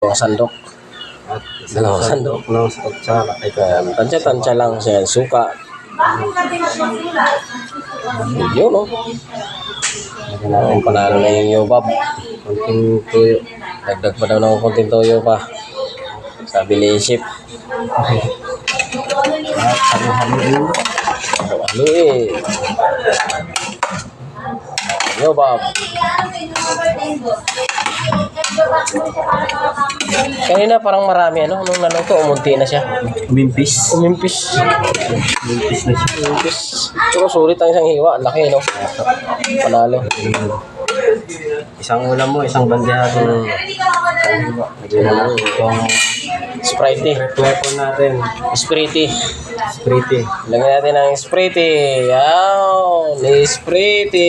Dalawang sandok. At Dalawang sandok. ng kutsara. Tansya-tansya lang siya. Suka. Yun, no? Panalo na yung yobab. Konting tuyo. Dagdag pa daw ng konting toyo pa. Sabi ni Ship. At halo-haloin mo. Ano eh. Yobab. Kanina parang marami ano. Nung naluto, umunti na siya. Umimpis. Umimpis. Umimpis na siya. Umimpis. Pero sulit ang isang hiwa. Laki, no? Panalo. Isang ulam mo, isang bandeha mo. Lagyan na natin itong Sprite. weapon natin. Sprite. Sprite. Lagyan natin ng Sprite. Yan. Sprite.